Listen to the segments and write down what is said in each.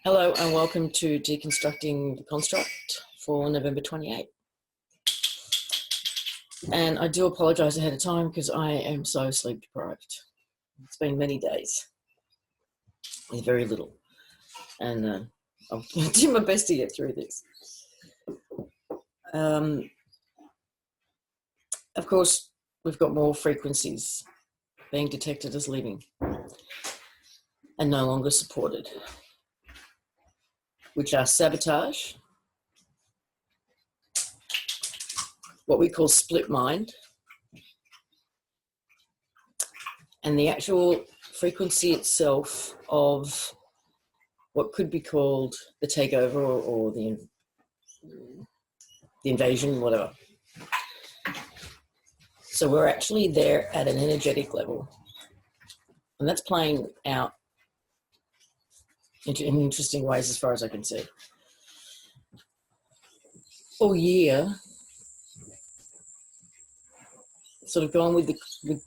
Hello and welcome to Deconstructing The Construct for November 28th. And I do apologise ahead of time because I am so sleep deprived. It's been many days with very little. And I'll do my best to get through this. Of course, we've got more frequencies being detected as living and no longer supported, which are sabotage, what we call split mind, and the actual frequency itself of what could be called the takeover or the invasion, whatever. So we're actually there at an energetic level, and that's playing out in interesting ways as far as I can see. All year, sort of gone with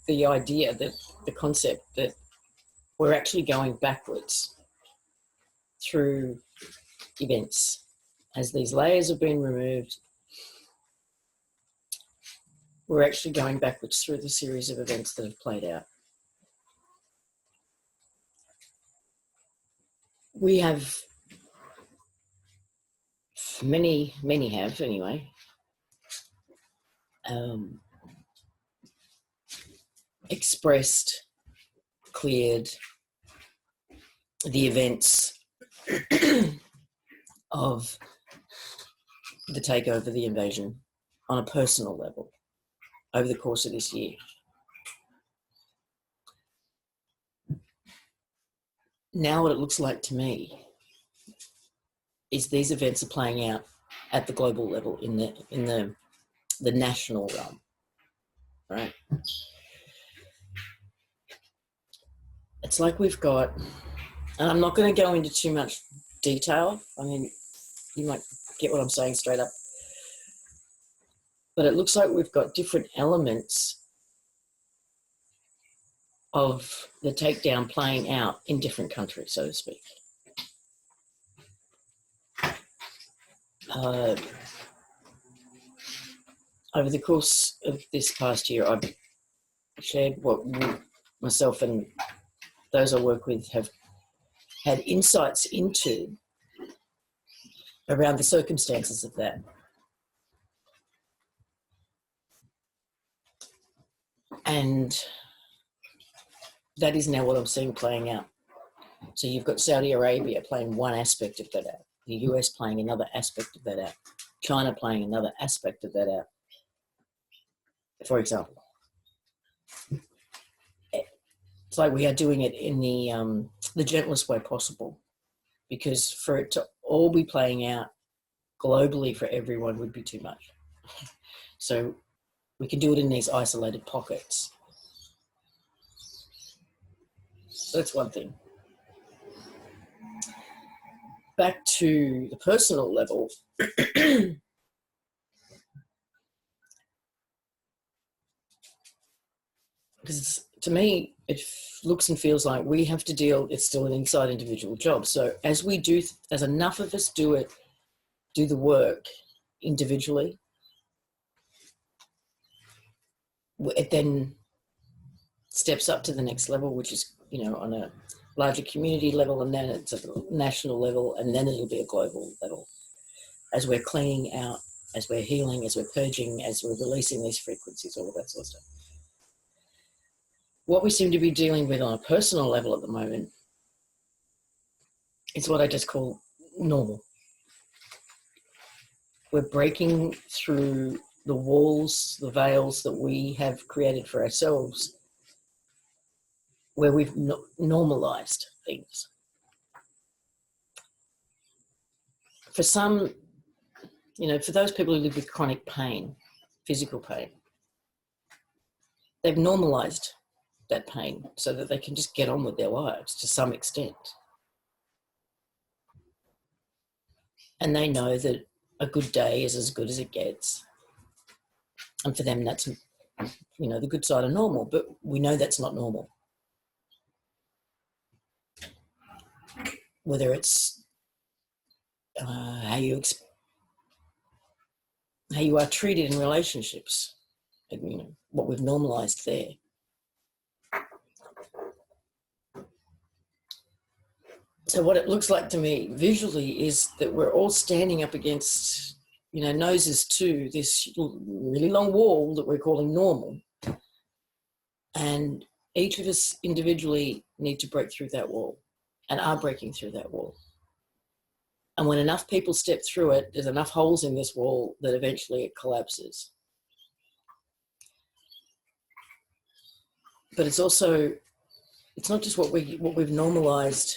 the idea, that the concept that we're actually going backwards through events. As these layers have been removed, we're actually going backwards through the series of events that have played out. We have, many have anyway, expressed, cleared the events of the takeover, the invasion, on a personal level over the course of this year. Now what it looks like to me is these events are playing out at the global level, in the national realm, right? It's like we've got, and I'm not going to go into too much detail. I mean, you might get what I'm saying straight up. But it looks like we've got different elements of the takedown playing out in different countries, so to speak. Over the course of this past year, I've shared what myself and those I work with have had insights into around the circumstances of that. And that is now what I'm seeing playing out. So you've got Saudi Arabia playing one aspect of that out, the US playing another aspect of that out, China playing another aspect of that out, for example. It's like we are doing it in the gentlest way possible, because for it to all be playing out globally for everyone would be too much. So we can do it in these isolated pockets. So that's one thing. Back to the personal level, because to me, it looks and feels like we have to deal, it's still an inside individual job. So as we do, as enough of us do it, do the work individually, it then steps up to the next level, which is, on a larger community level, and then it's a national level, and then it'll be a global level. As we're cleaning out, as we're healing, as we're purging, as we're releasing these frequencies, all of that sort of stuff. What we seem to be dealing with on a personal level at the moment is what I just call normal. We're breaking through the walls, the veils that we have created for ourselves, where we've normalized things. For some, for those people who live with chronic pain, physical pain, they've normalized that pain so that they can just get on with their lives to some extent. And they know that a good day is as good as it gets. And for them, that's, the good side of normal, but we know that's not normal. Whether it's how you are treated in relationships, and, what we've normalized there. So what it looks like to me visually is that we're all standing up against, noses to this really long wall that we're calling normal. And each of us individually need to break through that wall, and are breaking through that wall. And when enough people step through it, there's enough holes in this wall that eventually it collapses. But it's not just what we've normalized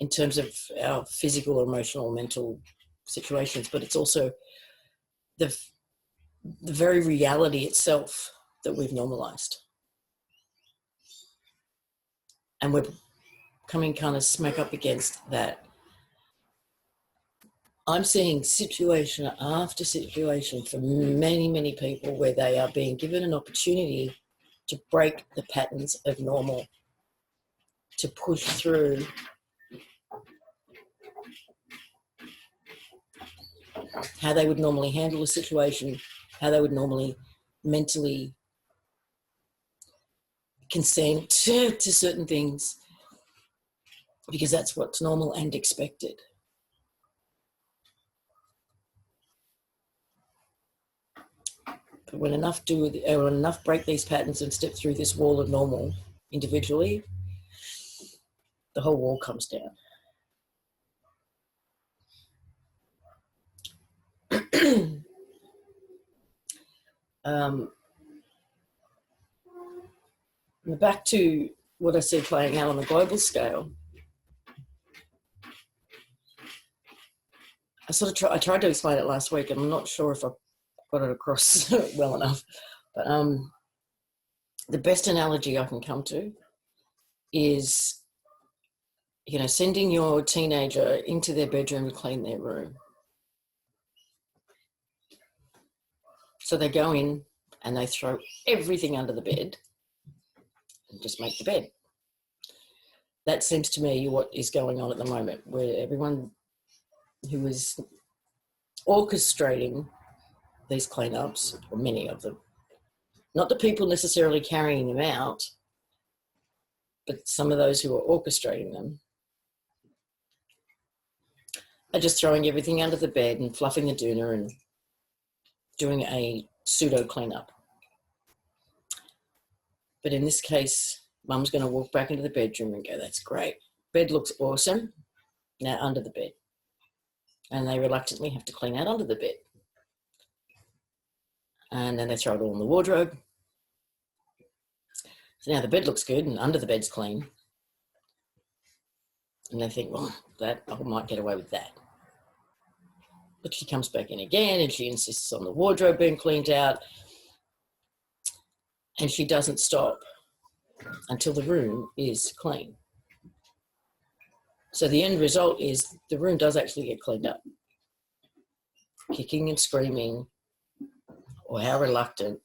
in terms of our physical, emotional, mental situations, but it's also the very reality itself that we've normalized. And we're coming kind of smack up against that. I'm seeing situation after situation for many, many people where they are being given an opportunity to break the patterns of normal, to push through how they would normally handle a situation, how they would normally mentally consent to certain things, because that's what's normal and expected. But when enough break these patterns and step through this wall of normal individually, the whole wall comes down. Back to what I said, playing out on a global scale. I tried to explain it last week, and I'm not sure if I got it across well enough. But the best analogy I can come to is, sending your teenager into their bedroom to clean their room. So they go in and they throw everything under the bed and just make the bed. That seems to me what is going on at the moment, where everyone who is orchestrating these cleanups, or many of them, not the people necessarily carrying them out, but some of those who are orchestrating them, are just throwing everything under the bed and fluffing the doona and doing a pseudo cleanup. But in this case, Mum's going to walk back into the bedroom and go, that's great. Bed looks awesome. Now under the bed. And they reluctantly have to clean out under the bed. And then they throw it all in the wardrobe. So now the bed looks good and under the bed's clean. And they think, well, I might get away with that. But she comes back in again and she insists on the wardrobe being cleaned out. And she doesn't stop until the room is clean. So the end result is the room does actually get cleaned up. Kicking and screaming, or how reluctant,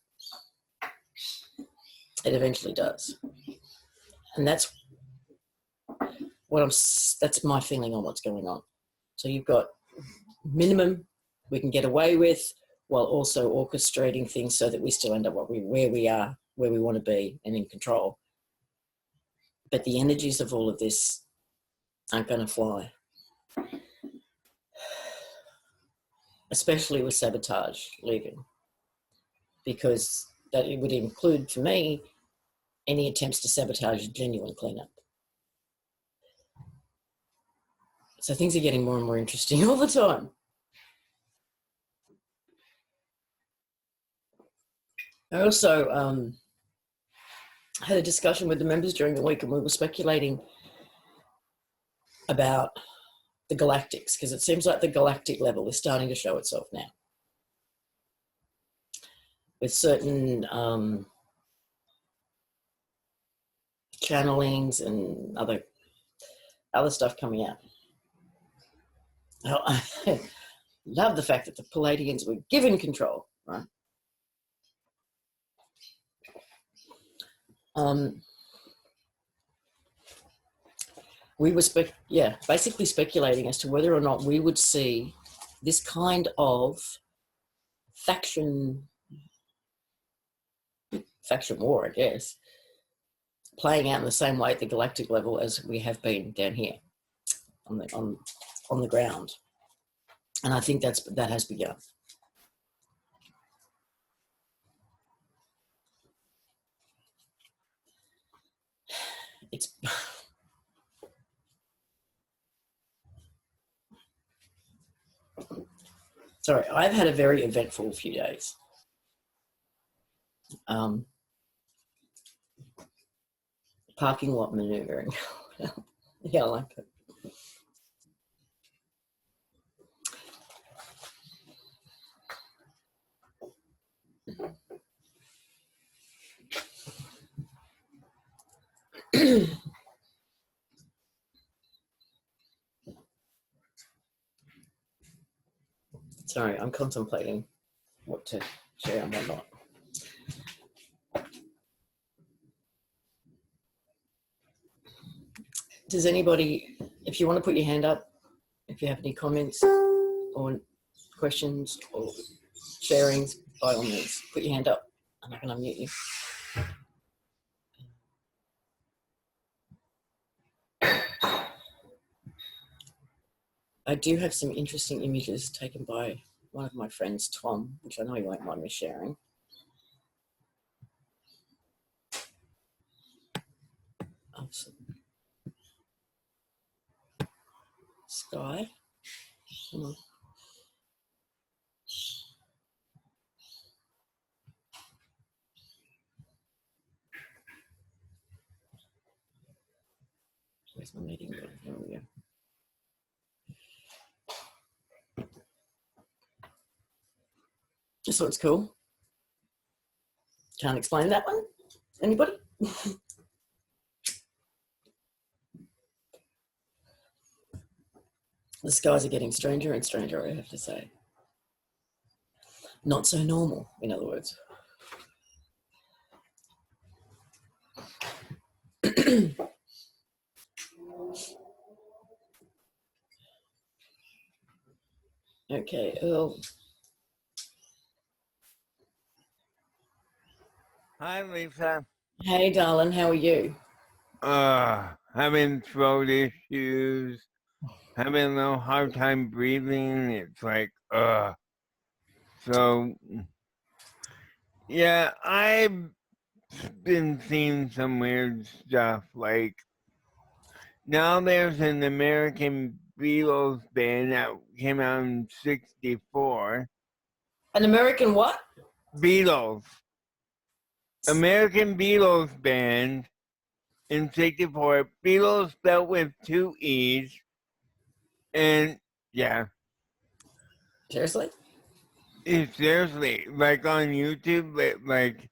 it eventually does. And that's my feeling on what's going on. So you've got minimum we can get away with, while also orchestrating things so that we still end up where we are, where we want to be, and in control. But the energies of all of this aren't going to fly. Especially with Sabotage leaving. Because that it would include, for me, any attempts to sabotage a genuine cleanup. So things are getting more and more interesting all the time. I also had a discussion with the members during the week, and we were speculating about the Galactics, because it seems like the Galactic level is starting to show itself now. With certain channelings and other stuff coming out. Now, I love the fact that the Palladians were given control, right? we were basically speculating as to whether or not we would see this kind of faction war, I guess, playing out in the same way at the galactic level as we have been down here on the ground. And I think that has begun. It's sorry, I've had a very eventful few days. Parking lot maneuvering. Yeah, I like it. Sorry, I'm contemplating what to share and what not. Does anybody, if you want to put your hand up, if you have any comments or questions or sharings, by all means, put your hand up and I can unmute you. I do have some interesting images taken by one of my friends, Tom, which I know you won't mind me sharing. Awesome. Sky. Hang on. Where's my meeting? There we go. Just thought it's cool. Can't explain that one. Anybody? The skies are getting stranger and stranger, I have to say. Not so normal, in other words. Okay, Earl. Hi, Lisa. Hey, darling, how are you? Having throat issues, having a little hard time breathing. It's like, So, yeah, I've been seeing some weird stuff. Like, now there's an American Beatles band that came out in '64. An American what? Beatles. American Beatles band in '64. Beatles spelled with 2 E's. And yeah. Seriously? Seriously, like on YouTube, like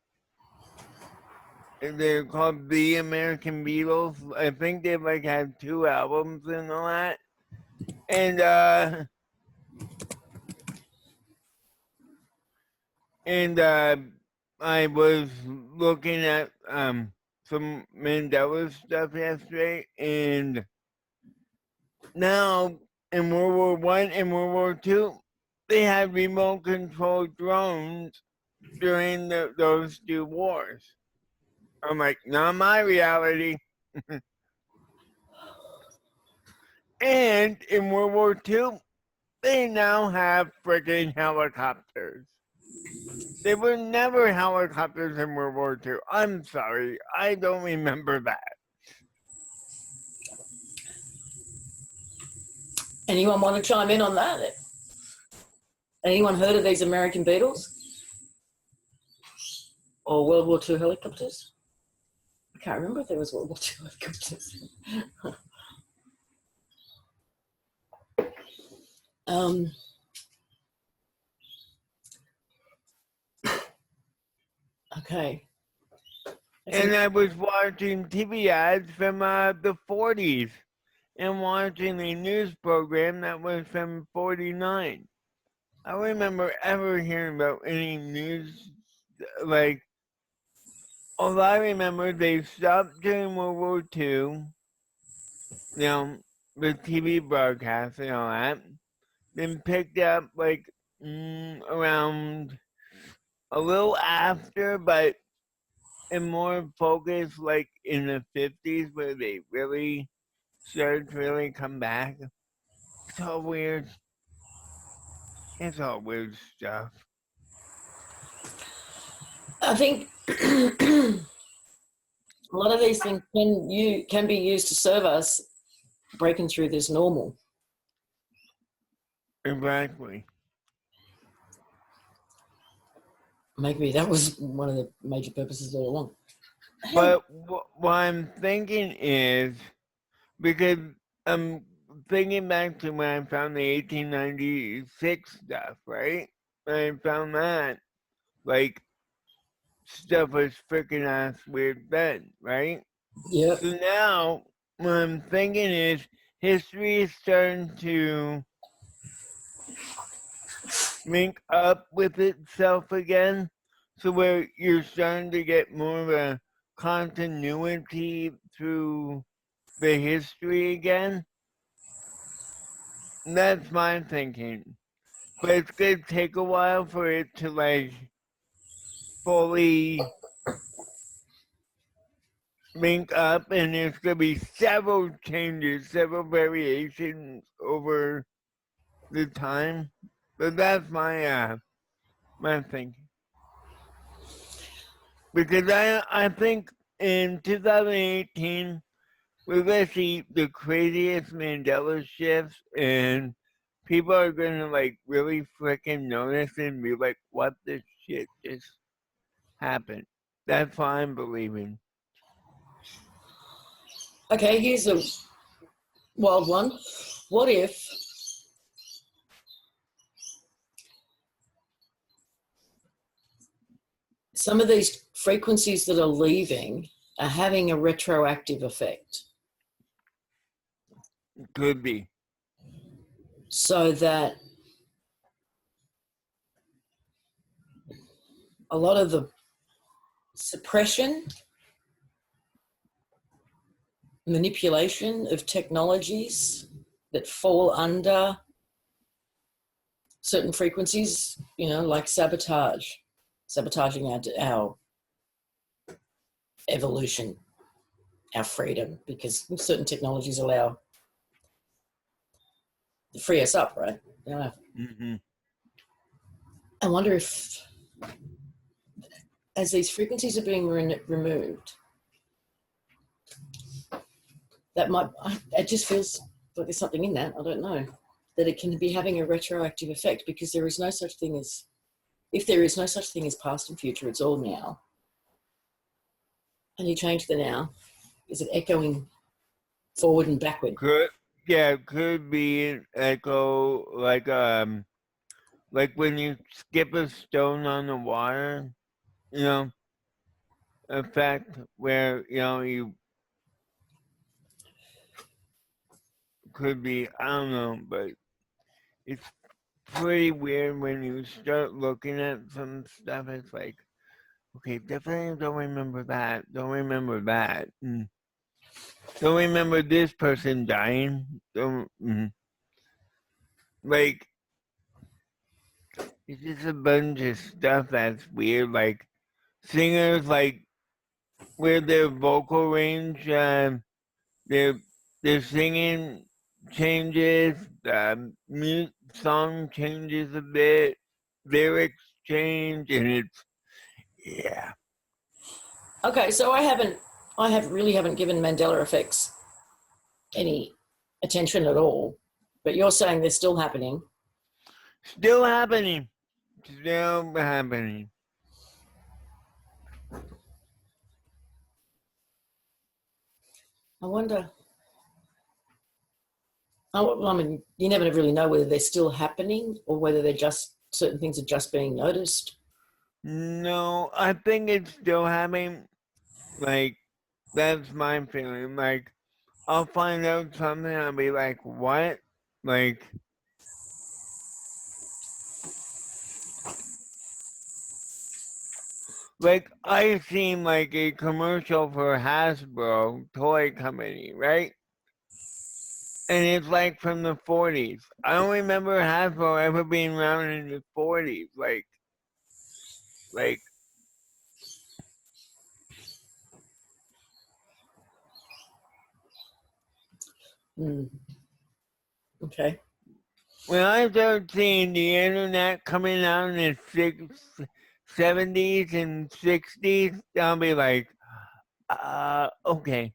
they're called The American Beatles. I think they like had 2 albums and all that. And I was looking at some Mandela stuff yesterday, and now in World War I and World War II, they had remote controlled drones during those 2 wars. I'm like, not my reality. And in World War II, they now have freaking helicopters. There were never helicopters in World War II. I'm sorry, I don't remember that. Anyone want to chime in on that? Anyone heard of these American Beatles? Or World War II helicopters? I can't remember if there was World War II helicopters. Okay. And I was watching TV ads from the 40s and watching a news program that was from '49. I don't remember ever hearing about any news, like, all I remember, they stopped during World War II, you know, the TV broadcast and all that, then picked up like around a little after, but and more focused like in the 50s where they really started to really come back. It's all weird. It's all weird stuff. I think a lot of these things can be used to serve us breaking through this normal. Exactly. Maybe that was one of the major purposes all along. But what I'm thinking is because I'm thinking back to when I found the 1896 stuff, right? I found that like stuff was freaking ass weird then, right? Yep. So now what I'm thinking is history is starting to link up with itself again. So where you're starting to get more of a continuity through the history again. That's my thinking. But it's gonna take a while for it to like fully link up, and there's gonna be several changes, several variations over the time. But that's my thinking. Because I think in 2018 we're gonna see the craziest Mandela shifts, and people are gonna like really freaking notice and be like, "What the shit just happened?" That's what I'm believing. Okay, here's a wild one. What if some of these frequencies that are leaving are having a retroactive effect? Could be. So that a lot of the suppression, manipulation of technologies that fall under certain frequencies, like sabotaging our evolution, our freedom, because certain technologies free us up, right? Mm-hmm. I wonder if, as these frequencies are being removed, it just feels like there's something in that, I don't know, that it can be having a retroactive effect, because there is no such thing as, if there is no such thing as past and future, it's all now. And you change the now, is it echoing forward and backward? Could be an echo like when you skip a stone on the water, you know, effect where you could be, I don't know, but it's pretty weird when you start looking at some stuff. It's like, okay, definitely don't remember that. Don't remember that. Don't remember this person dying. Don't like. It's just a bunch of stuff that's weird. Like singers, like where their vocal range, their their singing changes, song changes a bit, lyrics change, and it's yeah. Okay, so really haven't given Mandela effects any attention at all, but you're saying they're still happening. Still happening. Still happening. I wonder, I mean, you never really know whether they're still happening or whether they're just, certain things are just being noticed. No, I think it's still happening. Like, that's my feeling. Like, I'll find out something, I'll be like, what? Like I seen like a commercial for Hasbro toy company, right? And it's like from the 40s. I don't remember Hasbro ever being around in the 40s. Like, Okay. when I started seeing the internet coming out in the 70s and 60s, I'll be like, okay.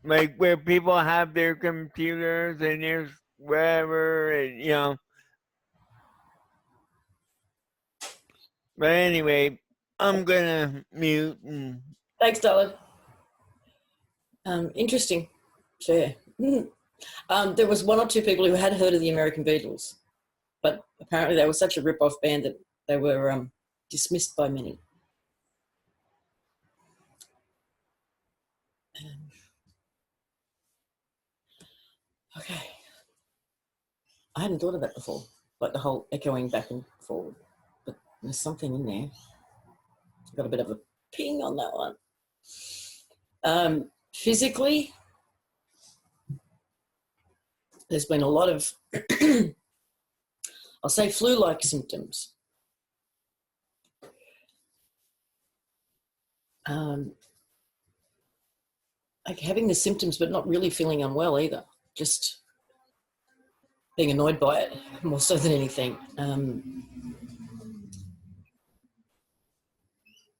Like where people have their computers and there's wherever, and you know. But anyway, I'm gonna mute and Thanks, darling. Interesting. Fair. There was one or two people who had heard of the American Beatles, but apparently they were such a rip-off band that they were dismissed by many. Okay. I hadn't thought of that before, like the whole echoing back and forward, but there's something in there. I've got a bit of a ping on that one. Physically, there's been a lot of, I'll say flu-like symptoms. Like having the symptoms but not really feeling unwell either, just being annoyed by it more so than anything.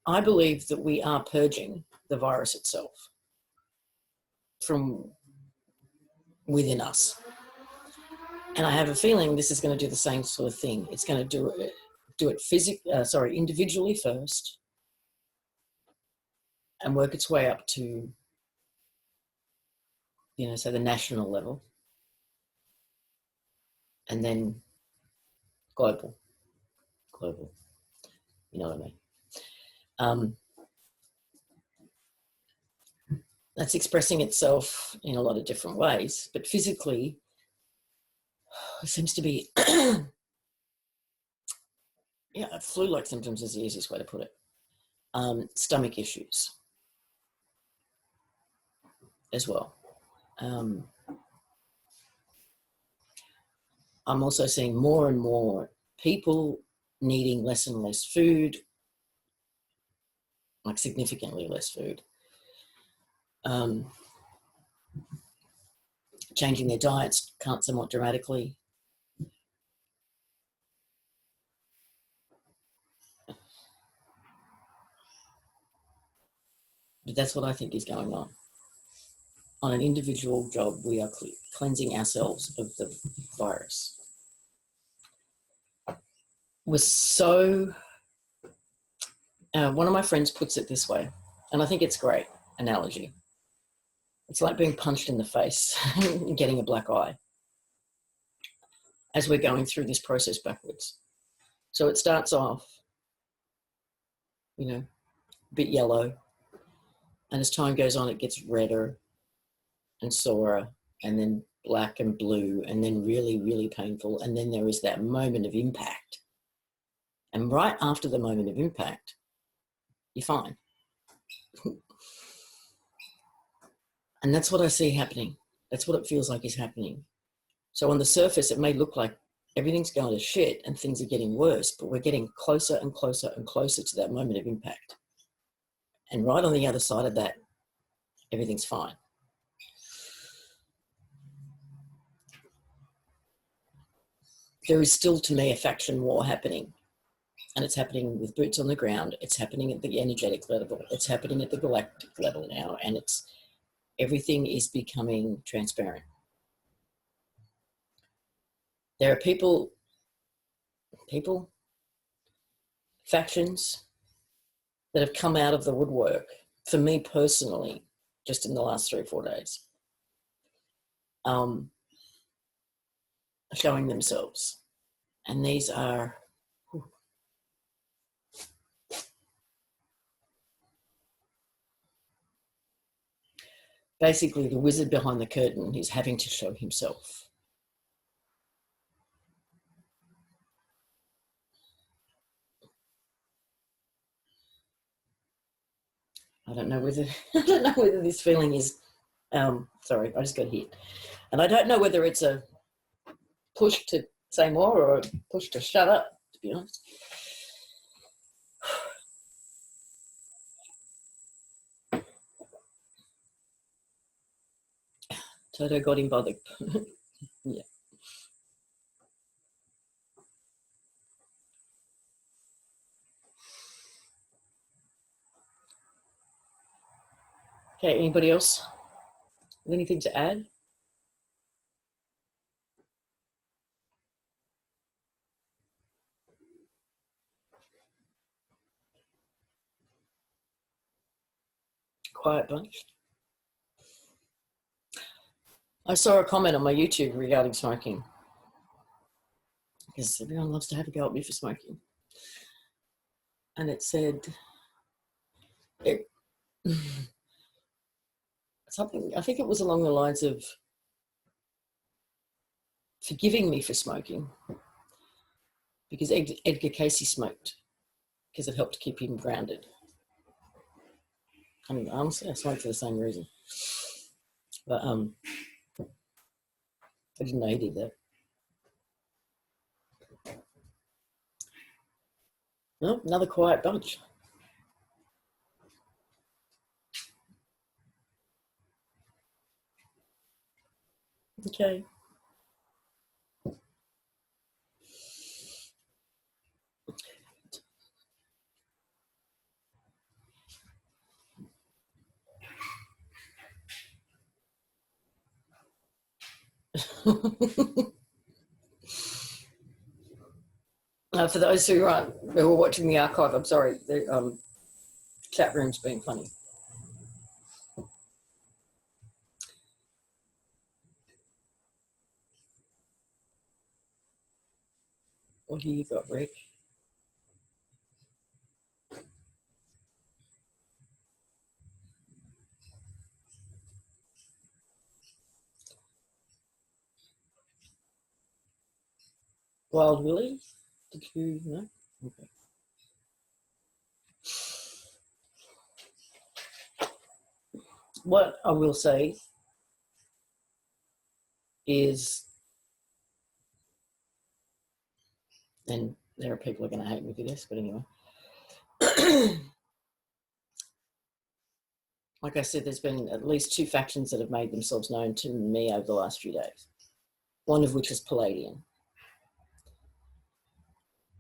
I believe that we are purging the virus itself from within us. And I have a feeling this is going to do the same sort of thing. It's going to do it individually first and work its way up to, say the national level, and then global, you know what I mean? That's expressing itself in a lot of different ways, but physically, it seems to be, flu-like symptoms is the easiest way to put it. Stomach issues as well. I'm also seeing more and more people needing less and less food, like significantly less food. Changing their diets somewhat dramatically. But that's what I think is going on. On an individual job, we are cleansing ourselves of the virus. One of my friends puts it this way, and I think it's a great analogy. It's like being punched in the face and getting a black eye as we're going through this process backwards. So it starts off, a bit yellow, and as time goes on, it gets redder and sorer, and then black and blue, and then really, really painful. And then there is that moment of impact. And right after the moment of impact, you're fine. And that's what I see happening. That's what it feels like is happening. So on the surface, it may look like everything's going to shit and things are getting worse, but we're getting closer and closer and closer to that moment of impact. And right on the other side of that, everything's fine. There is still, to me, a faction war happening. And it's happening with boots on the ground. It's happening at the energetic level. It's happening at the galactic level now. And everything is becoming transparent. There are people, factions that have come out of the woodwork, for me personally, just in the last 3 or 4 days, showing themselves. And these are, basically the wizard behind the curtain is having to show himself. I don't know whether this feeling is Sorry, I just got hit. And I don't know whether it's a push to say more or a push to shut up, to be honest. Toto got him by the... yeah. Okay, anybody else? Anything to add? Quiet bunch. I saw a comment on my YouTube regarding smoking, because everyone loves to have a go at me for smoking. And it said, something, I think it was along the lines of forgiving me for smoking, because Edgar Casey smoked, because it helped keep him grounded. I mean, honestly, I smoked for the same reason. But I didn't know he did that. No, another quiet bunch. Okay. For those who were watching the archive, I'm sorry, the chat room's been funny. What do you got, Rick? Wild Willie? Did you know? Okay. What I will say is, and there are people who are going to hate me for this, but anyway. Like I said, there's been at least 2 factions that have made themselves known to me over the last few days, one of which is Palladian.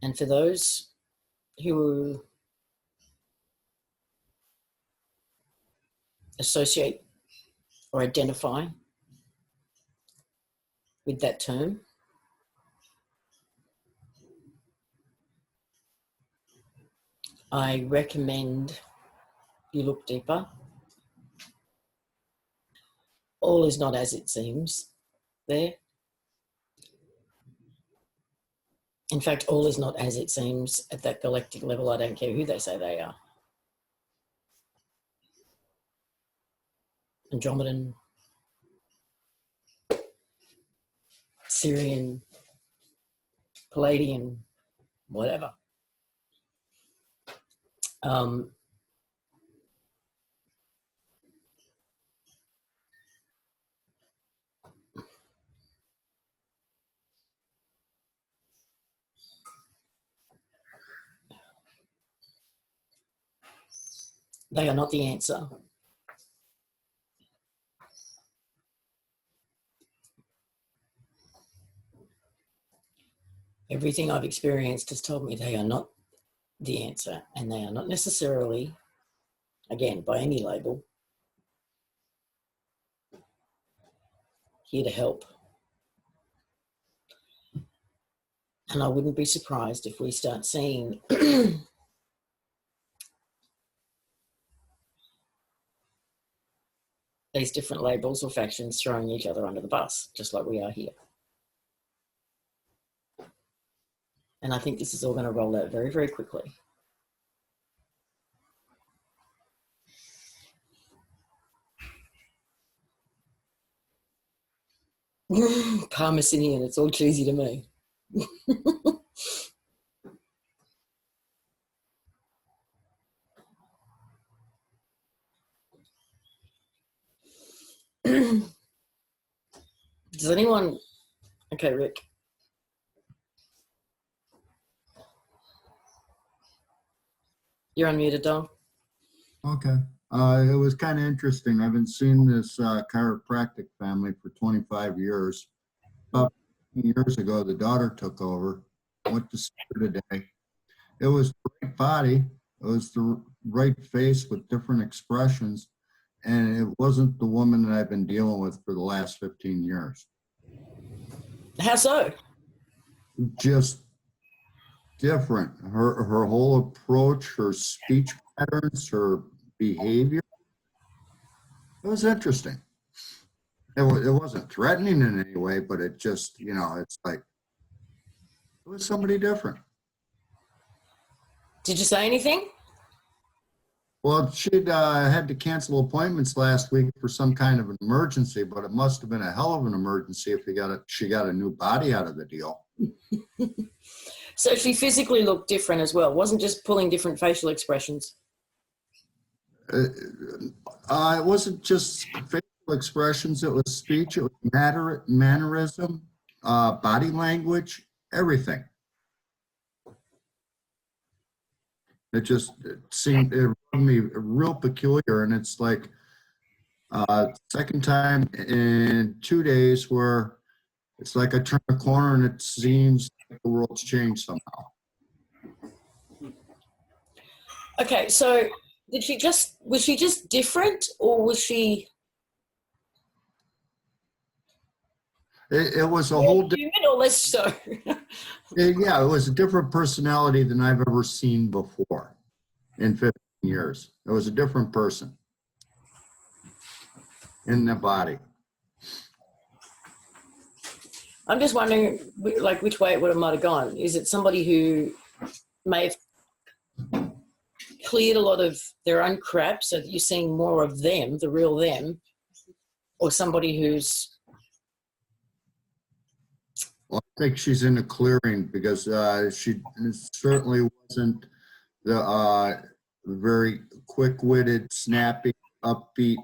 And for those who associate or identify with that term, I recommend you look deeper. All is not as it seems there. In fact, all is not as it seems at that galactic level. I don't care who they say they are. Andromedan, Syrian, Palladian, whatever. They are not the answer. Everything I've experienced has told me they are not the answer, and they are not necessarily, again, by any label, here to help. And I wouldn't be surprised if we start seeing these different labels or factions throwing each other under the bus, just like we are here. And I think this is all going to roll out very, very quickly. Parmesan, it's all cheesy to me. Does anyone? Okay, Rick. You're unmuted, Don. Okay. It was kind of interesting. I've been seeing this chiropractic family for 25 years. About 15 years ago, the daughter took over. Went to see her today. It was the right body. It was the right face with different expressions. And it wasn't the woman that I've been dealing with for the last 15 years. How so? Just different. Her whole approach, her speech patterns, her behavior. It was interesting. It wasn't threatening in any way, but it just, it's like, it was somebody different. Did you say anything? Well, she'd had to cancel appointments last week for some kind of an emergency, but it must have been a hell of an emergency if she got a new body out of the deal. So she physically looked different as well. Wasn't just pulling different facial expressions. It wasn't just facial expressions. It was speech. It was mannerism, body language, everything. It rubbed me real peculiar. And it's like, second time in 2 days where it's like I turn a corner and it seems like the world's changed somehow. Okay, so was she just different, or was she? It was a whole different, human or less so? yeah, it was a different personality than I've ever seen before in 15 years. It was a different person in the body. I'm just wondering, like, which way it might have gone. Is it somebody who may have cleared a lot of their own crap so that you're seeing more of them, the real them, or somebody who's... Well, I think she's in a clearing because she certainly wasn't the very quick-witted, snappy, upbeat,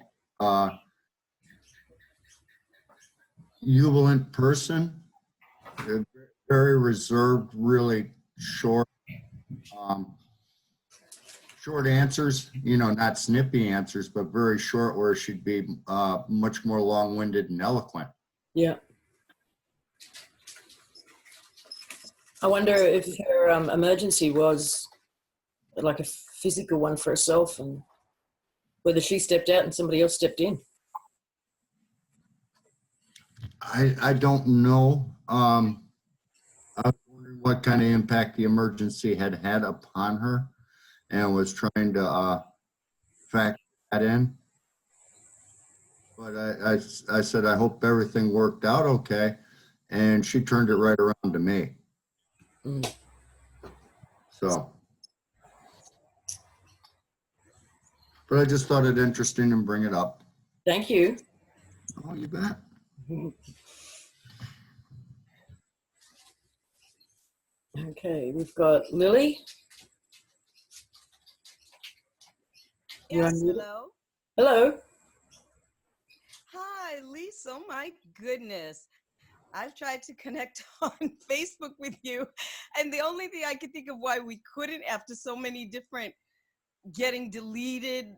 jubilant person. Very reserved, really short answers, not snippy answers, but very short, where she'd be much more long-winded and eloquent. Yeah. I wonder if her emergency was like a physical one for herself, and whether she stepped out and somebody else stepped in. I don't know. I was wondering what kind of impact the emergency had upon her, and was trying to factor that in. But I said, I hope everything worked out okay, and she turned it right around to me. Mm. So, but I just thought it interesting and bring it up. Thank you. Oh, you bet. Okay, we've got Lily. Yes, hello. Hello. Hi, Lisa. Oh my goodness. I've tried to connect on Facebook with you, and the only thing I could think of why we couldn't, after so many different getting deleted,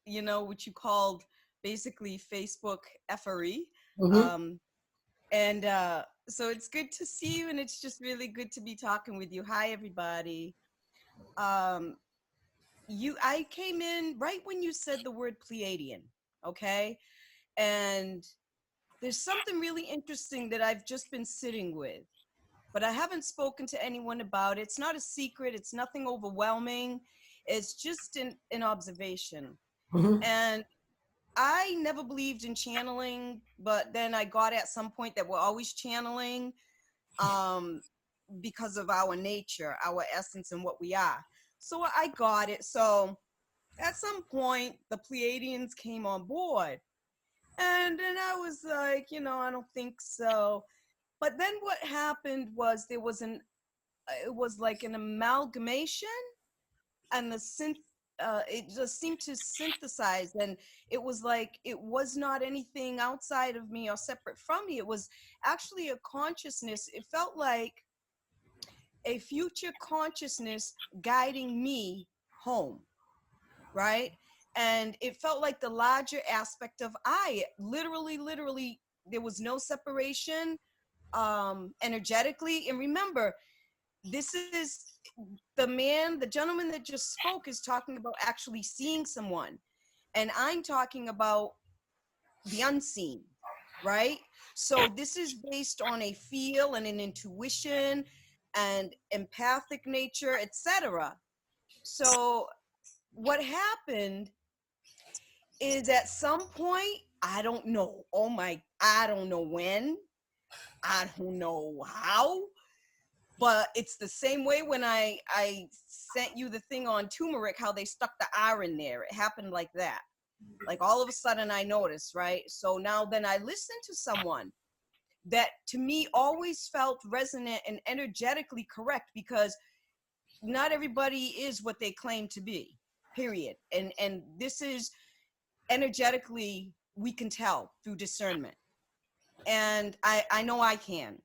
which you called basically Facebook effery. Mm-hmm. So it's good to see you, and it's just really good to be talking with you. Hi, everybody. I came in right when you said the word Pleiadian, okay? And there's something really interesting that I've just been sitting with, but I haven't spoken to anyone about it. It's not a secret. It's nothing overwhelming. It's just an observation. Mm-hmm. And I never believed in channeling, but then I got at some point that we're always channeling because of our nature, our essence, and what we are. So I got it. So at some point, the Pleiadians came on board. And then I was like, I don't think so. But then what happened was it was like an amalgamation, and the it just seemed to synthesize, and it was like it was not anything outside of me or separate from me. It was actually a consciousness. It felt like a future consciousness guiding me home, right? And it felt like the larger aspect of I. Literally, there was no separation energetically. And remember, this is the gentleman that just spoke is talking about actually seeing someone. And I'm talking about the unseen, right? So this is based on a feel and an intuition and empathic nature, etc. So what happened is at some point, I don't know. I don't know when. I don't know how. But it's the same way when I sent you the thing on turmeric, how they stuck the R in there. It happened like that. Like all of a sudden I noticed, right? So now then I listened to someone that to me always felt resonant and energetically correct, because not everybody is what they claim to be, period. And this is energetically, we can tell through discernment. And I know I can.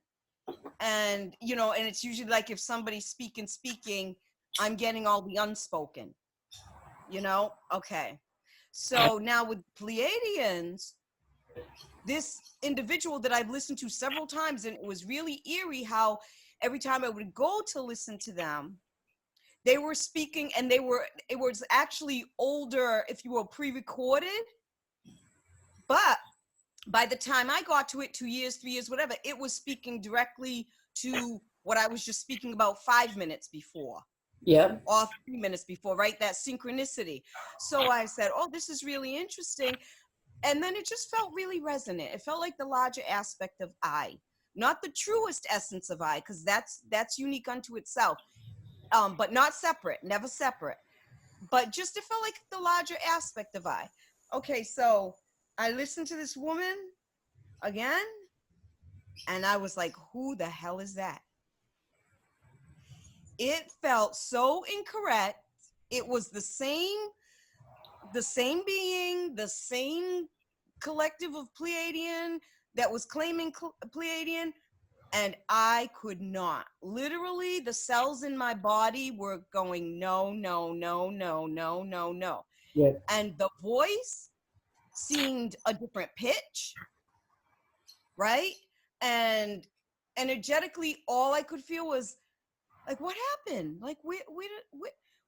And, you know, and it's usually like if somebody's speaking, I'm getting all the unspoken, you know? Okay. So now with Pleiadians, this individual that I've listened to several times, and it was really eerie how every time I would go to listen to them, they were speaking, and it was actually older, if you will, pre-recorded. But by the time I got to it, 2 years, 3 years, whatever, it was speaking directly to what I was just speaking about 5 minutes before. Yep. Or 3 minutes before, right? That synchronicity. So I said, oh, this is really interesting. And then it just felt really resonant. It felt like the larger aspect of I, not the truest essence of I, because that's unique unto itself, but not separate, never separate. But just it felt like the larger aspect of I. Okay, so I listened to this woman again, and I was like, who the hell is that? It felt so incorrect. It was the same being, the same collective of Pleiadian that was claiming Pleiadian, and I could not. Literally, the cells in my body were going, no, no, no, no, no, no, no. Yep. And the voice seemed a different pitch, right? And energetically, all I could feel was like, what happened? Like, what am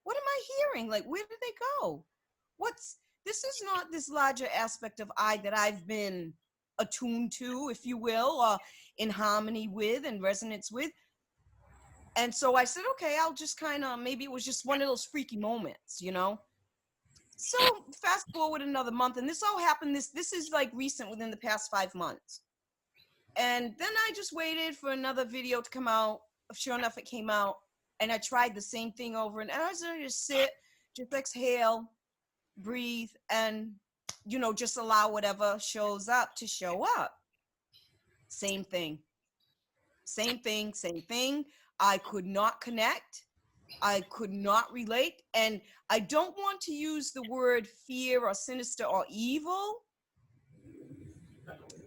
I hearing? Like, where did they go? This is not this larger aspect of I that I've been attuned to, if you will, or in harmony with and resonance with. And so I said, okay, I'll just kind of, maybe it was just one of those freaky moments, you know? So fast forward another month, and this all happened, this is like recent, within the past 5 months. And then I just waited for another video to come out. Sure enough, it came out, and I tried the same thing over, and I was going to just sit, just exhale, breathe, and, you know, just allow whatever shows up to show up. Same thing. I could not connect. I could not relate. And I don't want to use the word fear or sinister or evil,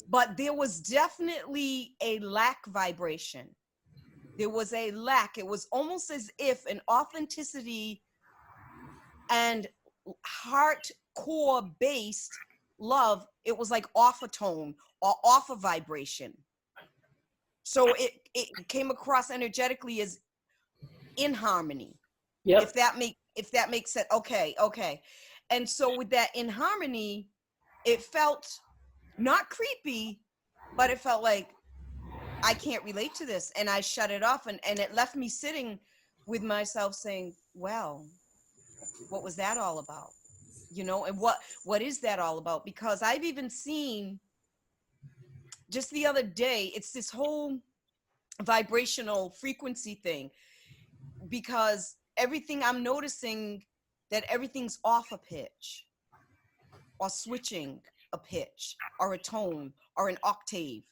but there was definitely a lack vibration. There was a lack. It was almost as if an authenticity and hardcore based love, it was like off a tone or off a vibration. So it came across energetically as in harmony. Yep. If that makes sense. Okay. And so with that in harmony, it felt not creepy, but it felt like I can't relate to this. And I shut it off, and it left me sitting with myself saying, well, what was that all about? You know, and what is that all about? Because I've even seen just the other day, it's this whole vibrational frequency thing, because everything I'm noticing that everything's off a pitch or switching a pitch or a tone or an octave.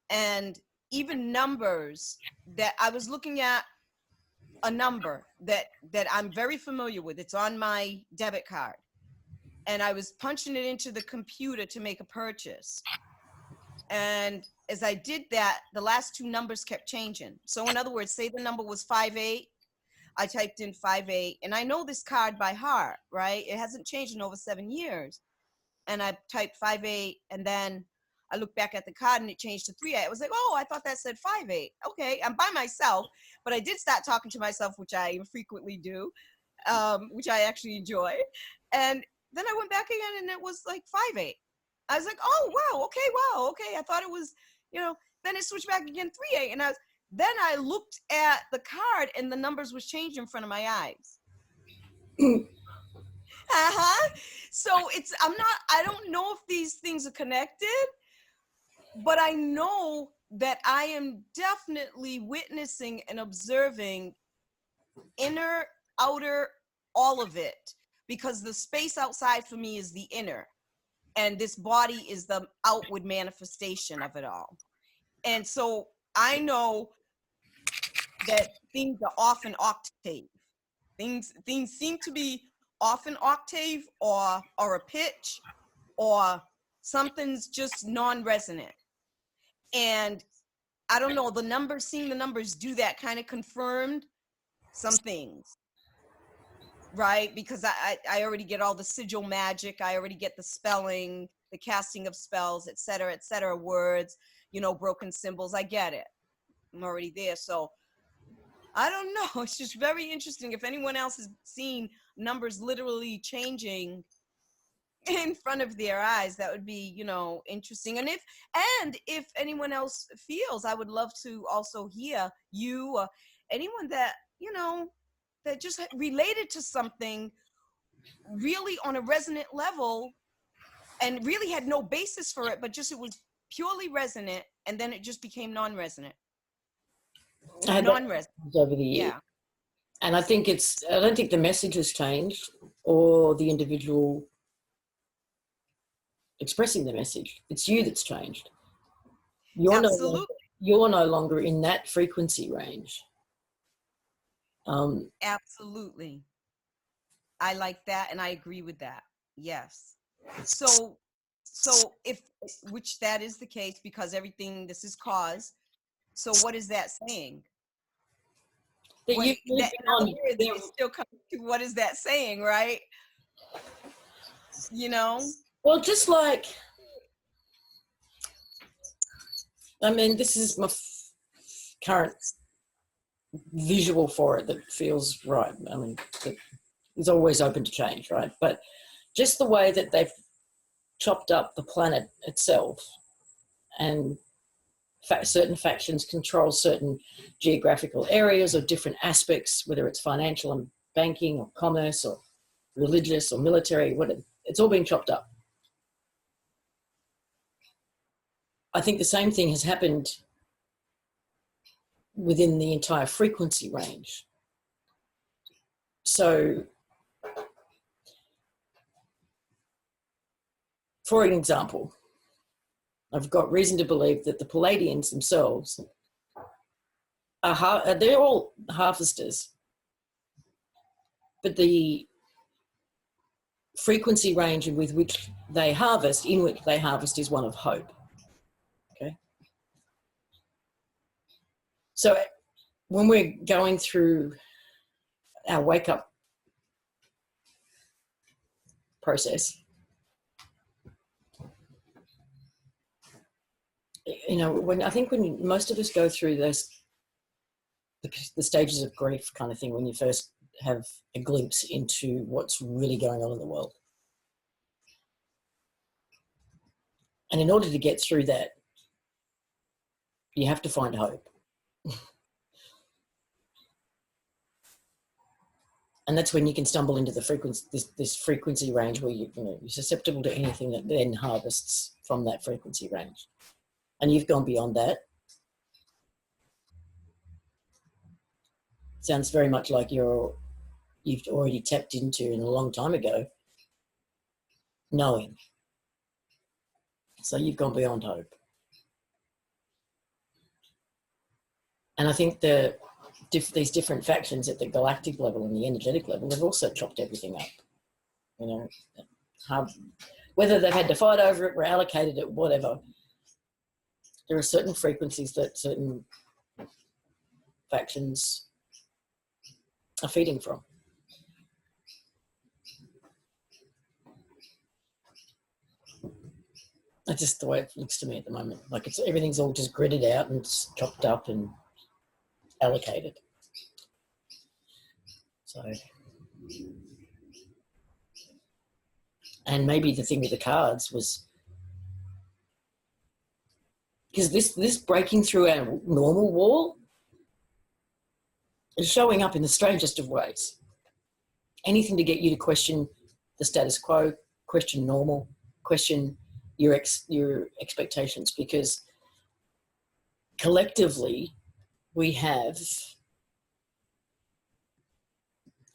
And even numbers that I was looking at a number that I'm very familiar with. It's on my debit card. And I was punching it into the computer to make a purchase. And as I did that, the last two numbers kept changing. So in other words, say the number was 58, I typed in 58, and I know this card by heart, right? It hasn't changed in over 7 years. And I typed 58, and then I looked back at the card and it changed to 38. I was like, oh, I thought that said 58. Okay, I'm by myself, but I did start talking to myself, which I frequently do, which I actually enjoy. And then I went back again and it was like 58. I was like, oh, wow, okay. I thought it was, then it switched back again, 38. And then I looked at the card and the numbers was changed in front of my eyes. So I don't know if these things are connected, but I know that I am definitely witnessing and observing inner, outer, all of it, because the space outside for me is the inner, and this body is the outward manifestation of it all. And so I know that things are off an octave. Things seem to be off an octave or a pitch, or something's just non-resonant. And I don't know, seeing the numbers do that kind of confirmed some things, right? Because I already get all the sigil magic. I already get the spelling, the casting of spells, et cetera, words, broken symbols. I get it. I'm already there. So I don't know. It's just very interesting. If anyone else has seen numbers literally changing in front of their eyes, that would be, interesting. And if anyone else feels, I would love to also hear you, anyone that, that just related to something really on a resonant level and really had no basis for it, but just it was purely resonant, and then it just became non-resonant. Non-resonant over the years. Yeah. And I don't think the message has changed or the individual expressing the message. It's you that's changed. You're no longer in that frequency range. Absolutely. I like that, and I agree with that. Yes. So if, which that is the case, because everything, this is cause. So what is that saying? It still comes to what is that saying, right? Well, just like, this is my current visual for it that feels right. It's always open to change, right? But just the way that they've chopped up the planet itself, and certain factions control certain geographical areas or different aspects, whether it's financial and banking or commerce or religious or military, whatever, it's all being chopped up. I think the same thing has happened within the entire frequency range. So, for an example, I've got reason to believe that the Palladians themselves they're all harvesters, but the frequency range in which they harvest is one of hope. Okay. So when we're going through our wake up process, when most of us go through the stages of grief kind of thing, when you first have a glimpse into what's really going on in the world. And in order to get through that, you have to find hope. And that's when you can stumble into the frequency, this frequency range where you're susceptible to anything that then harvests from that frequency range. And you've gone beyond that. Sounds very much like you've already tapped into, in a long time ago, knowing. So you've gone beyond hope. And I think the these different factions at the galactic level and the energetic level have also chopped everything up. You know, whether they've had to fight over it, or allocated it, whatever, there are certain frequencies that certain factions are feeding from. That's just the way it looks to me at the moment. Like everything's all just gridded out and chopped up and allocated. So, and maybe the thing with the cards was, because this breaking through our normal wall is showing up in the strangest of ways. Anything to get you to question the status quo, question normal, question your expectations, because collectively we have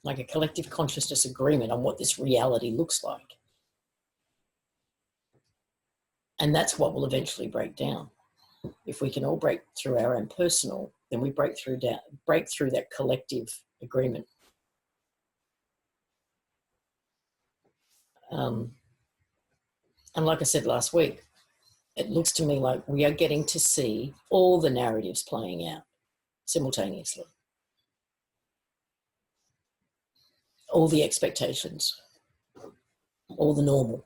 like a collective consciousness agreement on what this reality looks like. And that's what will eventually break down. If we can all break through our own personal, then we break through that collective agreement. And like I said last week, it looks to me like we are getting to see all the narratives playing out simultaneously. All the expectations, all the normal.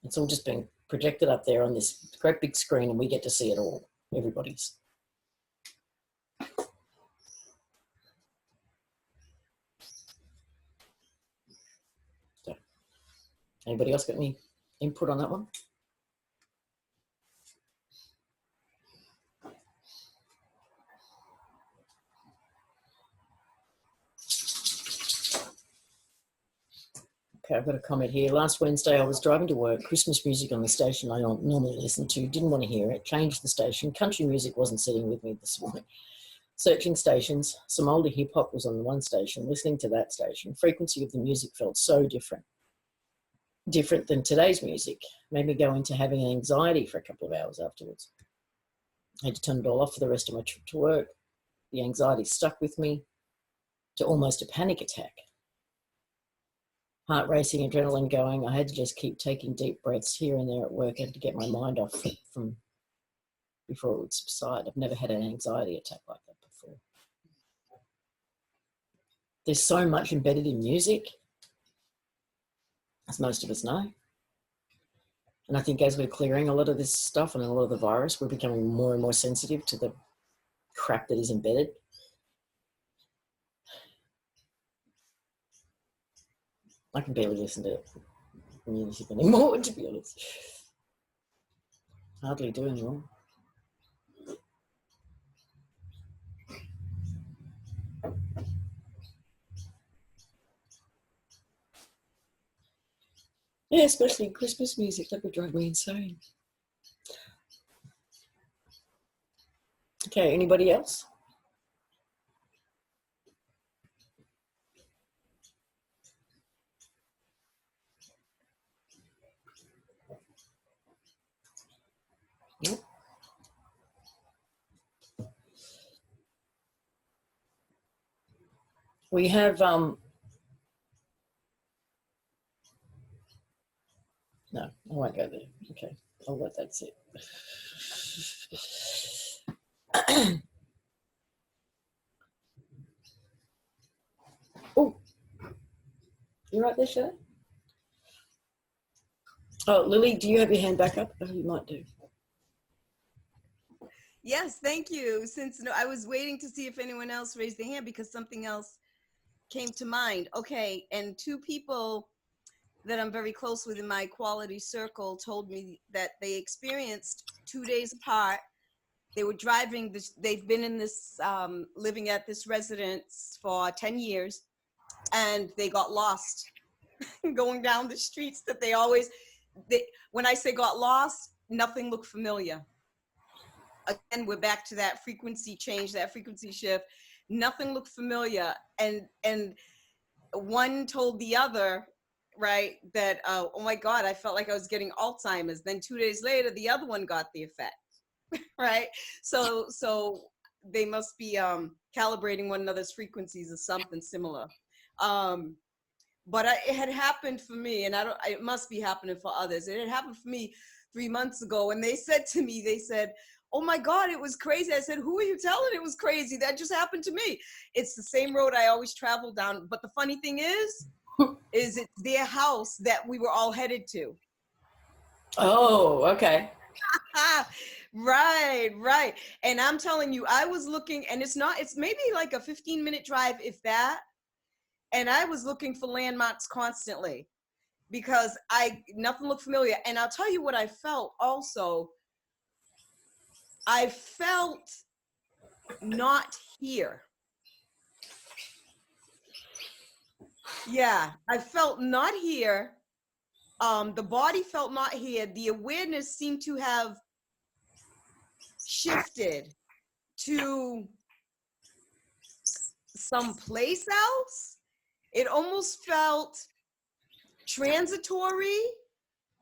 It's all just being projected up there on this great big screen, and we get to see it all, everybody's. So, anybody else got any input on that one? Okay, I've got a comment here. Last Wednesday, I was driving to work. Christmas music on the station I don't normally listen to. Didn't want to hear it. Changed the station. Country music wasn't sitting with me this morning. Searching stations. Some older hip hop was on the one station. Listening to that station. Frequency of the music felt so different. Different than today's music. Made me go into having anxiety for a couple of hours afterwards. I had to turn it all off for the rest of my trip to work. The anxiety stuck with me to almost a panic attack. Heart racing, adrenaline going. I had to just keep taking deep breaths here and there at work and to get my mind off from before it would subside. I've never had an anxiety attack like that before. There's so much embedded in music, as most of us know. And I think as we're clearing a lot of this stuff and a lot of the virus, we're becoming more and more sensitive to the crap that is embedded. I can barely listen to music anymore, to be honest. Hardly do anymore. Yeah, especially Christmas music. That would drive me insane. Okay, anybody else? Nope. We have no, I won't go there. Okay, I'll let that sit. Oh, you right there, Shay? Oh, Lily, do you have your hand back up? Oh, you might do. Yes, thank you. Since I was waiting to see if anyone else raised their hand because something else came to mind. Okay, and two people that I'm very close with in my quality circle told me that they experienced 2 days apart. They were driving this, they've been in this, living at this residence for 10 years, and they got lost going down the streets that they always, when I say got lost, nothing looked familiar. Again, we're back to that frequency change, that frequency shift. Nothing looked familiar. And one told the other, right, that, oh my God, I felt like I was getting Alzheimer's. Then 2 days later, the other one got the effect, right? So they must be calibrating one another's frequencies or something similar. But it had happened for me, and it must be happening for others. It had happened for me 3 months ago, and they said to me, they said, "Oh my God, it was crazy." I said, "Who are you telling it was crazy? That just happened to me." It's the same road I always travel down. But the funny thing is it's their house that we were all headed to. Oh, okay. Right. And I'm telling you, I was looking, and it's maybe like a 15-minute drive, if that. And I was looking for landmarks constantly because nothing looked familiar. And I'll tell you what I felt also. I felt not here. Yeah, I felt not here. The body felt not here. The awareness seemed to have shifted to someplace else. It almost felt transitory,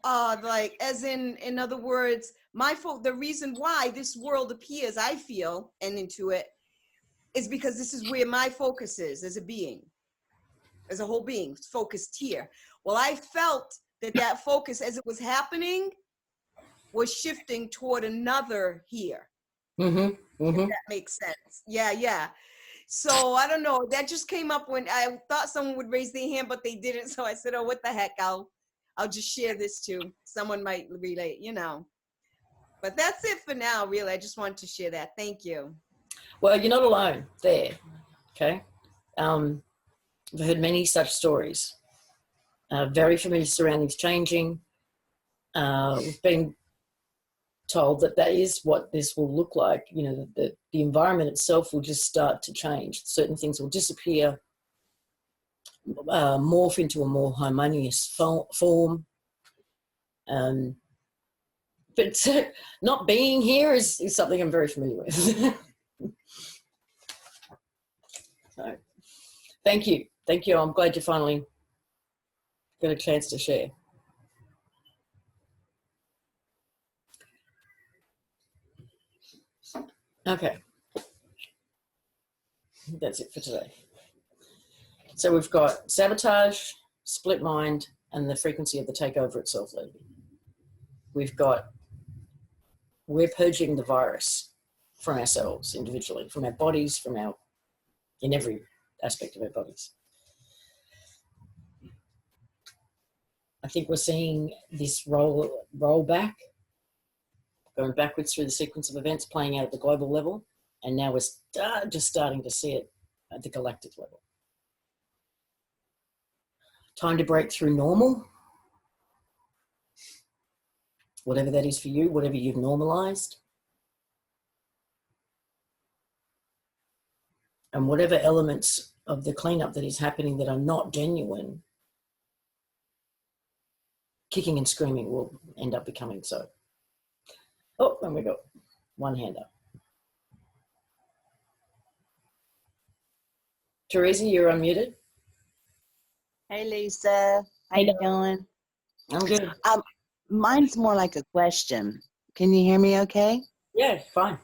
like as in other words, the reason why this world appears, I feel, and into it, is because this is where my focus is as a being, as a whole being, focused here. Well, I felt that focus, as it was happening, was shifting toward another here. Mm-hmm. Mm-hmm. If that makes sense. Yeah. So I don't know. That just came up when I thought someone would raise their hand, but they didn't. So I said, "Oh, what the heck? I'll just share this too. Someone might relate, But that's it for now, really. I just wanted to share that. Thank you. Well, you're not alone there. Okay. I've heard many such stories. Very familiar surroundings changing. We've been told that is what this will look like. The environment itself will just start to change. Certain things will disappear, morph into a more harmonious form. But not being here is something I'm very familiar with. So, thank you. I'm glad you finally got a chance to share. Okay. That's it for today. So we've got sabotage, split mind, and the frequency of the takeover itself, lady. We've got we're purging the virus from ourselves individually, from our bodies, in every aspect of our bodies. I think we're seeing this roll back, going backwards through the sequence of events playing out at the global level, and now we're just starting to see it at the galactic level. Time to break through normal, whatever that is for you, whatever you've normalized, and whatever elements of the cleanup that is happening that are not genuine, kicking and screaming will end up becoming so. Oh, and we got one hand up. Teresa, you're unmuted. Hey Lisa, how you doing? I'm good. Mine's more like a question. Can you hear me okay? Yeah, fine.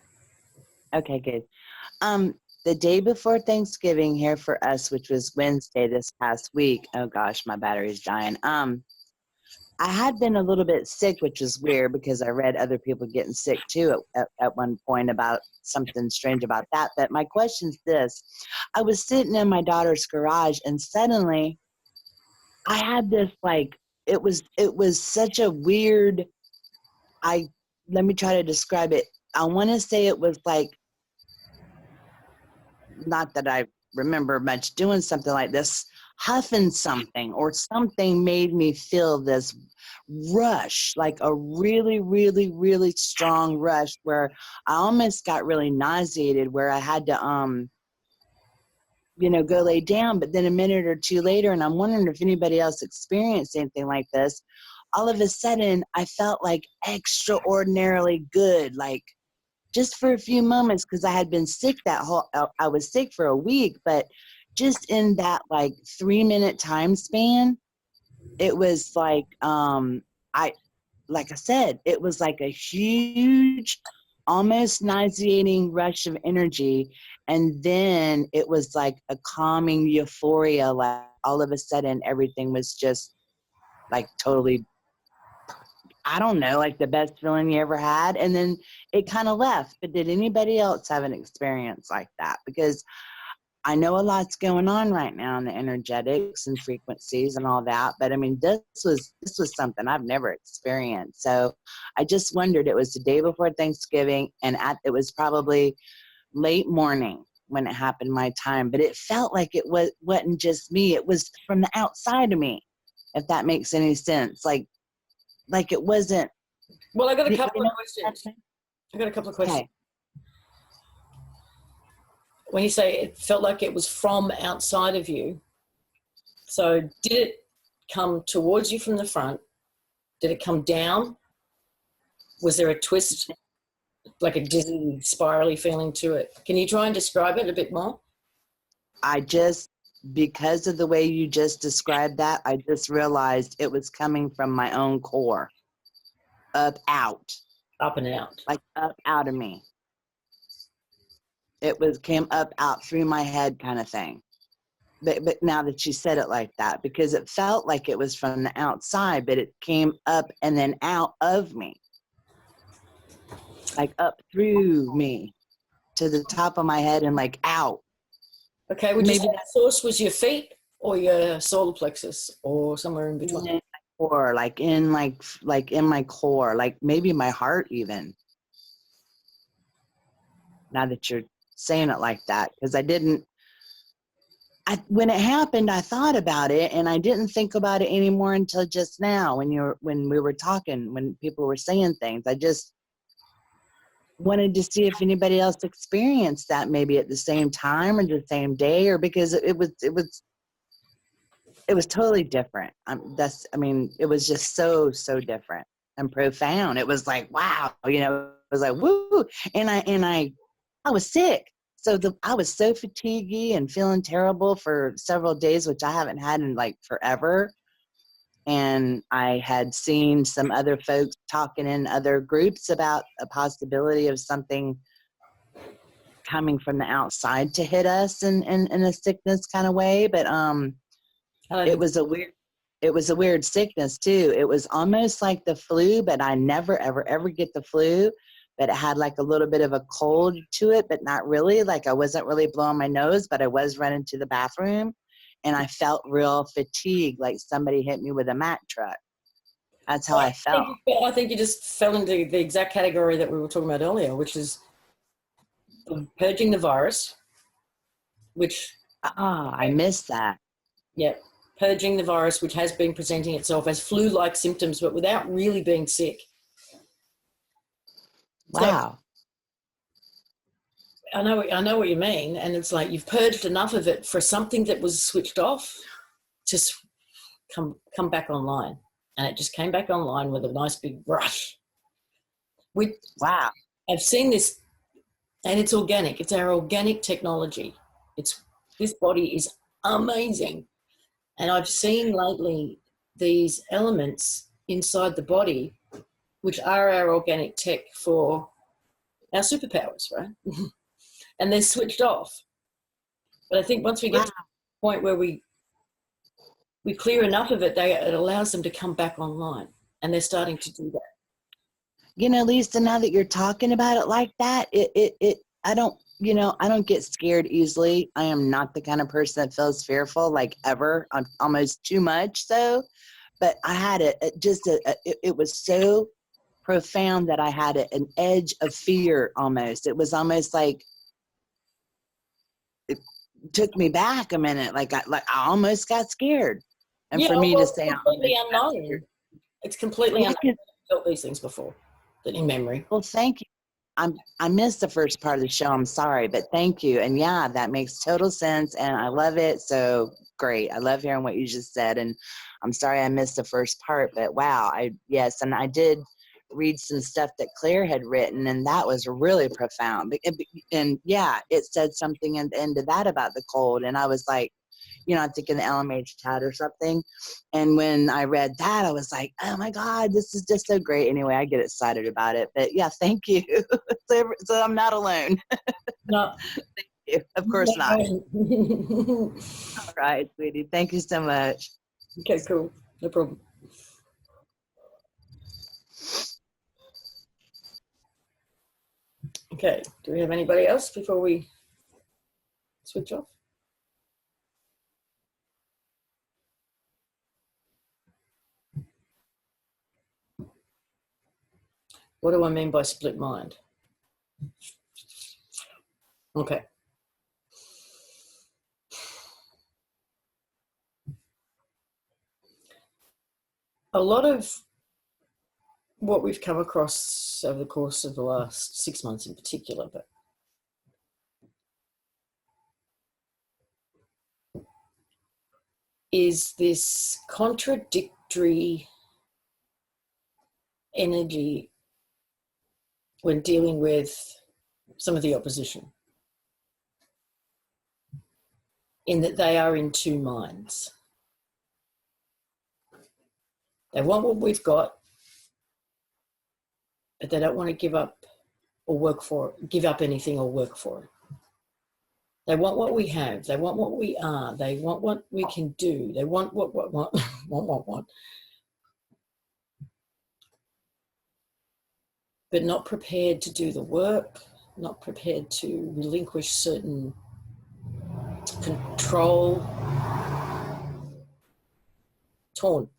Okay, good. The day before Thanksgiving here for us, which was Wednesday this past week, oh gosh, my battery's dying. I had been a little bit sick, which is weird because I read other people getting sick too at one point about something strange about that. But my question's this. I was sitting in my daughter's garage and suddenly I had this it was such a weird, let me try to describe it. I want to say it was not that I remember much doing something like this, huffing something or something made me feel this rush, like a really, really, really strong rush where I almost got really nauseated where I had to, go lay down. But then a minute or two later, and I'm wondering if anybody else experienced anything like this, all of a sudden I felt extraordinarily good, just for a few moments, because I had been sick I was sick for a week, but just in that 3-minute time span, it was like I said, it was like a huge almost nauseating rush of energy. And then it was like a calming euphoria. Like all of a sudden, everything was just like totally, I don't know, like the best feeling you ever had. And then it kind of left. But did anybody else have an experience like that? Because I know a lot's going on right now in the energetics and frequencies and all that, but I mean, this was something I've never experienced. So I just wondered, it was the day before Thanksgiving, and it was probably late morning when it happened my time, but it felt like it wasn't just me. It was from the outside of me, if that makes any sense. Like it wasn't. Well, I got a You couple know of questions. I got a couple of Okay. questions. When you say it felt like it was from outside of you, so did it come towards you from the front? Did it come down? Was there a twist, like a dizzy, spirally feeling to it? Can you try and describe it a bit more? Because of the way you just described that, I just realized it was coming from my own core, out, Up and out. like up out of me. It came up out through my head kind of thing. But now that you said it like that, because it felt like it was from the outside, but it came up and then out of me, like up through me to the top of my head and like out. Okay, would you Maybe say the source was your feet or your solar plexus or somewhere in between? in my core, like in my core, like maybe my heart even. Now that you're saying it like that, because when it happened, I thought about it, and I didn't think about it anymore until just now when we were talking, when people were saying things. I just wanted to see if anybody else experienced that, maybe at the same time or the same day, or because it was totally different. It was just so different and profound. It was like, wow, it was like, woo. And I was sick. So I was so fatiguey and feeling terrible for several days, which I haven't had in like forever. And I had seen some other folks talking in other groups about a possibility of something coming from the outside to hit us in a sickness kind of way. But it was a weird sickness too. It was almost like the flu, but I never ever get the flu. But it had like a little bit of a cold to it, but not really. Like I wasn't really blowing my nose, but I was running to the bathroom, and I felt real fatigued, like somebody hit me with a Mack truck. That's how I felt. I think you just fell into the exact category that we were talking about earlier, which is purging the virus, which... I missed that. Yeah, purging the virus, which has been presenting itself as flu-like symptoms, but without really being sick. Wow. So, I know what you mean, and it's like you've purged enough of it for something that was switched off to come back online, and it just came back online with a nice big rush. Wow. I've seen this, and it's organic. It's our organic technology. This body is amazing, and I've seen lately these elements inside the body, which are our organic tech for our superpowers, right? And they're switched off. But I think once we get to the point where we clear enough of it, it allows them to come back online, and they're starting to do that. Lisa, now that you're talking about it like that, I don't get scared easily. I am not the kind of person that feels fearful, like ever. I'm almost too much so. But I had it was so profound that I had an edge of fear almost. It was almost like it took me back a minute. Like I almost got scared. And Yeah, for me to say, completely unknown. It's completely unknown. I've felt these things before, in memory. Well, thank you. I missed the first part of the show. I'm sorry, but thank you. And yeah, that makes total sense, and I love it. So great. I love hearing what you just said, and I'm sorry I missed the first part, but wow. And I did read some stuff that Claire had written, and that was really profound. And yeah, it said something at the end of that about the cold, and I was like, you know, I'm thinking LMH chat or something. And when I read that, I was like, oh my God, this is just so great. Anyway, I get excited about it. But yeah, thank you. So I'm not alone. No. Of course not. No. All right, sweetie. Thank you so much. Okay, cool. No problem. Okay, do we have anybody else before we switch off? What do I mean by split mind? Okay. A lot of what we've come across over the course of the last 6 months in particular, but is this contradictory energy when dealing with some of the opposition, in that they are in two minds. They want what we've got, but they don't want to give up or work for it, give up anything or work for it. They want what we have. They want what we are. They want what we can do. They want what, want. But not prepared to do the work, not prepared to relinquish certain control. Torn.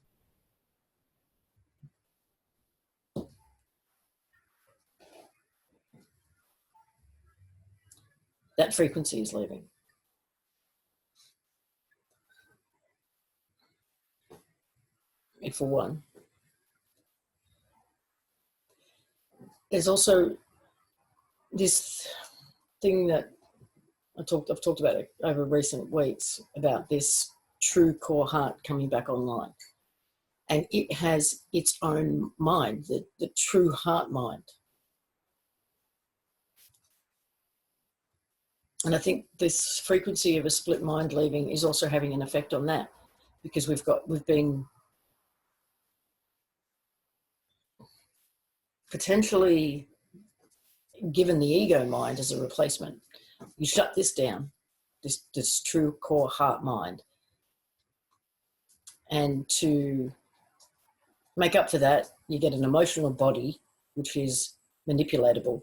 That frequency is leaving. And for one, there's also this thing that I've talked about it over recent weeks, about this true core heart coming back online. And it has its own mind, the true heart mind. And I think this frequency of a split mind leaving is also having an effect on that, because we've been potentially given the ego mind as a replacement. You shut this down, this true core heart mind. And to make up for that, you get an emotional body, which is manipulatable,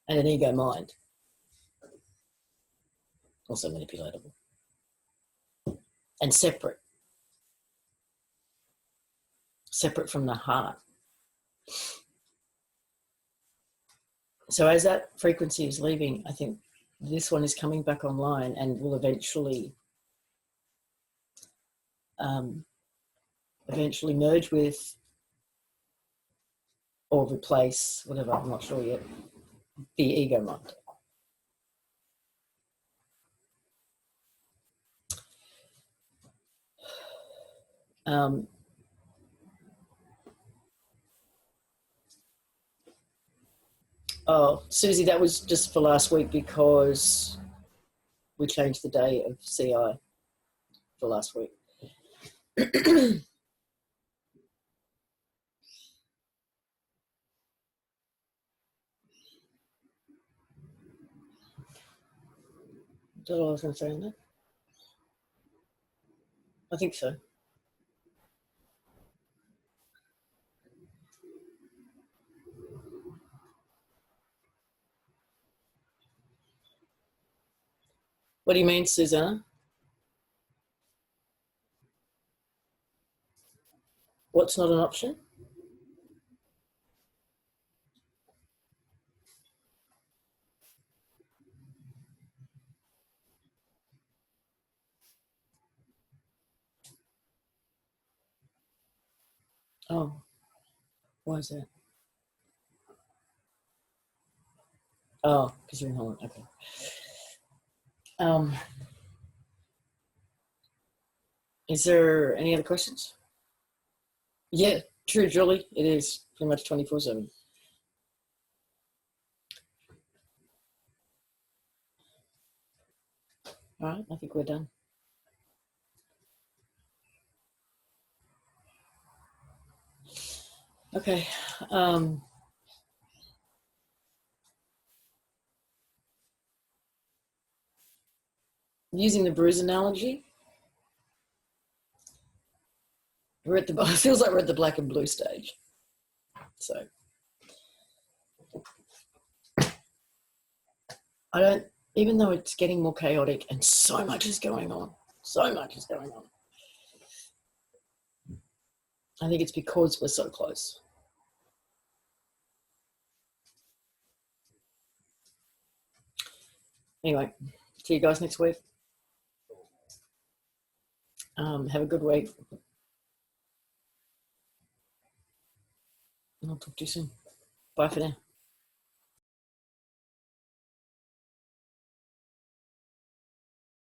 and an ego mind, also manipulatable, and separate from the heart. So as that frequency is leaving, I think this one is coming back online and will eventually merge with or replace, whatever, I'm not sure yet, the ego mind. Oh, Susie, that was just for last week because we changed the day of CI for last week. Is that all I was going to say on that? I think so. What do you mean, Susanna? What's not an option? Oh, why is that? Oh, because you're in Holland. Okay. Is there any other questions? Yeah, true, Julie. It is pretty much 24/7. All right, I think we're done. Okay. Using the bruise analogy, we're at the, it feels like we're at the black and blue stage. So I don't, even though it's getting more chaotic and so much is going on, I think it's because we're so close. Anyway, see you guys next week. Have a good week. I'll talk to you soon. Bye for now.